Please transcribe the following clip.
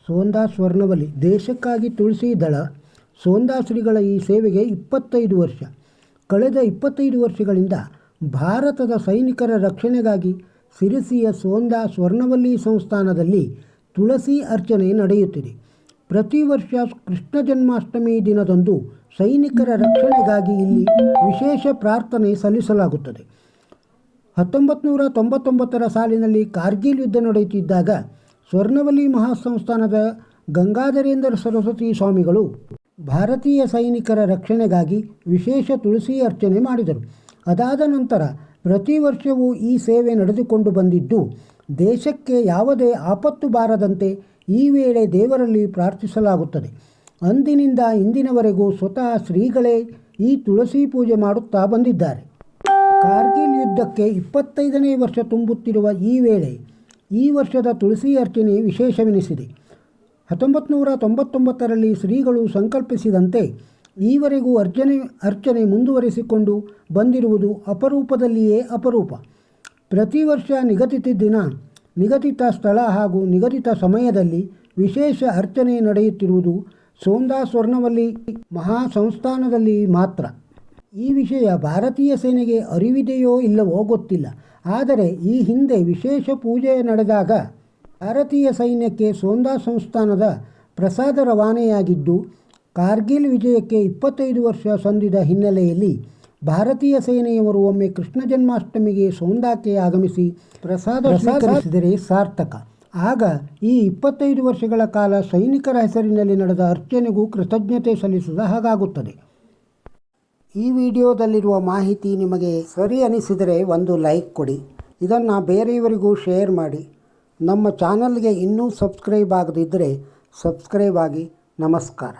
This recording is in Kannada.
ಸೋಂದಾ ಸ್ವರ್ಣವಲಿ ದೇಶಕ್ಕಾಗಿ ತುಳಸಿ ದಳ ಸೋಂದಾ ಶ್ರೀಗಳ ಈ ಸೇವೆಗೆ 25 ವರ್ಷ. ಕಳೆದ 25 ವರ್ಷಗಳಿಂದ ಭಾರತದ ಸೈನಿಕರ ರಕ್ಷಣೆಗಾಗಿ ಸಿರಿಸಿಯ ಸೋಂದಾ ಸ್ವರ್ಣವಲ್ಲಿ ಸಂಸ್ಥಾನದಲ್ಲಿ ತುಳಸಿ ಅರ್ಚನೆ ನಡೆಯುತ್ತಿದೆ. ಪ್ರತಿ ವರ್ಷ ಕೃಷ್ಣ ಜನ್ಮಾಷ್ಟಮಿ ದಿನದಂದು ಸೈನಿಕರ ರಕ್ಷಣೆಗಾಗಿ ಇಲ್ಲಿ ವಿಶೇಷ ಪ್ರಾರ್ಥನೆ ಸಲ್ಲಿಸಲಾಗುತ್ತದೆ. 1999ರ ಸಾಲಿನಲ್ಲಿ ಕಾರ್ಗಿಲ್ ಯುದ್ಧ ನಡೆಯುತ್ತಿದ್ದಾಗ ಸ್ವರ್ಣವಲ್ಲಿ ಮಹಾಸಂಸ್ಥಾನದ ಗಂಗಾಧರೇಂದ್ರ ಸರಸ್ವತಿ ಸ್ವಾಮಿಗಳು ಭಾರತೀಯ ಸೈನಿಕರ ರಕ್ಷಣೆಗಾಗಿ ವಿಶೇಷ ತುಳಸಿ ಅರ್ಚನೆ ಮಾಡಿದರು. ಅದಾದ ನಂತರ ಪ್ರತಿ ವರ್ಷವೂ ಈ ಸೇವೆ ನಡೆದುಕೊಂಡು ಬಂದಿದ್ದು, ದೇಶಕ್ಕೆ ಯಾವುದೇ ಆಪತ್ತು ಬಾರದಂತೆ ಈ ವೇಳೆ ದೇವರಲ್ಲಿ ಪ್ರಾರ್ಥಿಸಲಾಗುತ್ತದೆ. ಅಂದಿನಿಂದ ಇಂದಿನವರೆಗೂ ಸ್ವತಃ ಶ್ರೀಗಳೇ ಈ ತುಳಸಿ ಪೂಜೆ ಮಾಡುತ್ತಾ ಬಂದಿದ್ದಾರೆ. ಕಾರ್ಗಿಲ್ ಯುದ್ಧಕ್ಕೆ 25ನೇ ವರ್ಷ ತುಂಬುತ್ತಿರುವ ಈ ವೇಳೆ ಈ ವರ್ಷದ ತುಳಸಿ ಅರ್ಚನೆ ವಿಶೇಷವೆನಿಸಿದೆ. 1999ರಲ್ಲಿ ಶ್ರೀಗಳು ಸಂಕಲ್ಪಿಸಿದಂತೆ ಈವರೆಗೂ ಅರ್ಚನೆ ಮುಂದುವರಿಸಿಕೊಂಡು ಬಂದಿರುವುದು ಅಪರೂಪದಲ್ಲಿಯೇ ಅಪರೂಪ. ಪ್ರತಿ ವರ್ಷ ನಿಗದಿತ ದಿನ, ನಿಗದಿತ ಸ್ಥಳ ಹಾಗೂ ನಿಗದಿತ ಸಮಯದಲ್ಲಿ ವಿಶೇಷ ಅರ್ಚನೆ ನಡೆಯುತ್ತಿರುವುದು ಸೋಂದಾ ಸ್ವರ್ಣವಲ್ಲಿ ಮಹಾಸಂಸ್ಥಾನದಲ್ಲಿ ಮಾತ್ರ. ಈ ವಿಷಯ ಭಾರತೀಯ ಸೇನೆಗೆ ಅರಿವಿದೆಯೋ ಇಲ್ಲವೋ ಗೊತ್ತಿಲ್ಲ. ಆದರೆ ಈ ಹಿಂದೆ ವಿಶೇಷ ಪೂಜೆ ನಡೆದಾಗ ಭಾರತೀಯ ಸೈನ್ಯಕ್ಕೆ ಸೋಂದಾ ಸಂಸ್ಥಾನದ ಪ್ರಸಾದ ರವಾನೆಯಾಗಿದ್ದು, ಕಾರ್ಗಿಲ್ ವಿಜಯಕ್ಕೆ 25 ವರ್ಷ ಸಂದಿದ ಹಿನ್ನೆಲೆಯಲ್ಲಿ ಭಾರತೀಯ ಸೇನೆಯವರು ಒಮ್ಮೆ ಕೃಷ್ಣ ಜನ್ಮಾಷ್ಟಮಿಗೆ ಸೋಂದಾಕ್ಕೆ ಆಗಮಿಸಿ ಪ್ರಸಾದ ಸ್ವೀಕರಿಸಿದರೆ ಸಾರ್ಥಕ. ಆಗ ಈ 25 ವರ್ಷಗಳ ಕಾಲ ಸೈನಿಕರ ಹೆಸರಿನಲ್ಲಿ ನಡೆದ ಅರ್ಚನೆಗೂ ಕೃತಜ್ಞತೆ ಸಲ್ಲಿಸಿದ ಹಾಗಾಗುತ್ತದೆ. ಈ ವಿಡಿಯೋದಲ್ಲಿರುವ ಮಾಹಿತಿ ನಿಮಗೆ ಸರಿ ಅನಿಸಿದರೆ ಒಂದು ಲೈಕ್ ಕೊಡಿ. ಇದನ್ನು ಬೇರೆಯವರಿಗೂ ಶೇರ್ ಮಾಡಿ. ನಮ್ಮ ಚಾನಲ್ಗೆ ಇನ್ನೂ ಸಬ್ಸ್ಕ್ರೈಬ್ ಆಗದಿದ್ದರೆ ಸಬ್ಸ್ಕ್ರೈಬ್ ಆಗಿ. ನಮಸ್ಕಾರ.